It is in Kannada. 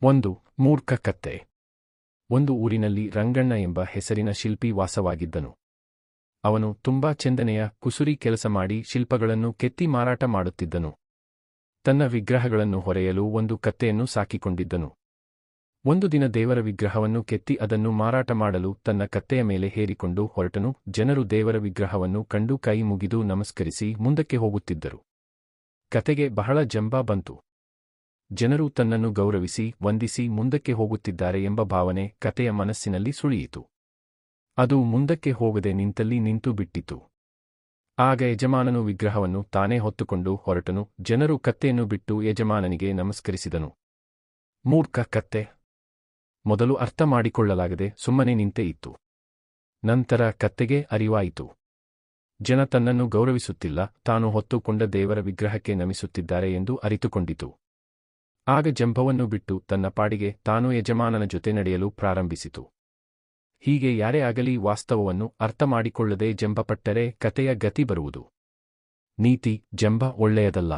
ಒಂದು ಮೂರ್ಖ ಕತ್ತೆ. ಒಂದು ಊರಿನಲ್ಲಿ ರಂಗಣ್ಣ ಎಂಬ ಹೆಸರಿನ ಶಿಲ್ಪಿ ವಾಸವಾಗಿದ್ದನು. ಅವನು ತುಂಬಾ ಚೆಂದನೆಯ ಕುಸುರಿ ಕೆಲಸ ಮಾಡಿ ಶಿಲ್ಪಗಳನ್ನು ಕೆತ್ತಿ ಮಾರಾಟ ಮಾಡುತ್ತಿದ್ದನು. ತನ್ನ ವಿಗ್ರಹಗಳನ್ನು ಹೊರೆಯಲು ಒಂದು ಕತ್ತೆಯನ್ನು ಸಾಕಿಕೊಂಡಿದ್ದನು. ಒಂದು ದಿನ ದೇವರ ವಿಗ್ರಹವನ್ನು ಕೆತ್ತಿ ಅದನ್ನು ಮಾರಾಟ ಮಾಡಲು ತನ್ನ ಕತ್ತೆಯ ಮೇಲೆ ಹೇರಿಕೊಂಡು ಹೊರಟನು. ಜನರು ದೇವರ ವಿಗ್ರಹವನ್ನು ಕಂಡು ಕೈ ಮುಗಿದು ನಮಸ್ಕರಿಸಿ ಮುಂದಕ್ಕೆ ಹೋಗುತ್ತಿದ್ದರು. ಕತೆಗೆ ಬಹಳ ಜಂಬ ಬಂತು. ಜನರು ತನ್ನನ್ನು ಗೌರವಿಸಿ ವಂದಿಸಿ ಮುಂದಕ್ಕೆ ಹೋಗುತ್ತಿದ್ದಾರೆ ಎಂಬ ಭಾವನೆ ಕತೆಯ ಮನಸ್ಸಿನಲ್ಲಿ ಸುಳಿಯಿತು. ಅದು ಮುಂದಕ್ಕೆ ಹೋಗದೆ ನಿಂತಲ್ಲಿ ನಿಂತು ಬಿಟ್ಟಿತು. ಆಗ ಯಜಮಾನನು ವಿಗ್ರಹವನ್ನು ತಾನೇ ಹೊತ್ತುಕೊಂಡು ಹೊರಟನು. ಜನರು ಕತ್ತೆಯನ್ನು ಬಿಟ್ಟು ಯಜಮಾನನಿಗೆ ನಮಸ್ಕರಿಸಿದನು. ಮೂರ್ಖ ಕತ್ತೆ ಮೊದಲು ಅರ್ಥ ಮಾಡಿಕೊಳ್ಳಲಾಗದೆ ಸುಮ್ಮನೆ ನಿಂತೇ ಇತ್ತು. ನಂತರ ಕತ್ತೆಗೆ ಅರಿವಾಯಿತು. ಜನ ತನ್ನನ್ನು ಗೌರವಿಸುತ್ತಿಲ್ಲ, ತಾನು ಹೊತ್ತುಕೊಂಡ ದೇವರ ವಿಗ್ರಹಕ್ಕೆ ನಮಿಸುತ್ತಿದ್ದಾರೆ ಎಂದು ಅರಿತುಕೊಂಡಿತು. ಆಗ ಜಂಭವನ್ನು ಬಿಟ್ಟು ತನ್ನ ಪಾಡಿಗೆ ತಾನು ಯಜಮಾನನ ಜೊತೆ ನಡೆಯಲು ಪ್ರಾರಂಭಿಸಿತು. ಹೀಗೆ ಯಾರೇ ಆಗಲಿ ವಾಸ್ತವವನ್ನು ಅರ್ಥ ಮಾಡಿಕೊಳ್ಳದೆ ಜಂಭಪಟ್ಟರೆ ಕತೆಯ ಗತಿ ಬರುವುದು. ನೀತಿ: ಜಂಭ ಒಳ್ಳೆಯದಲ್ಲ.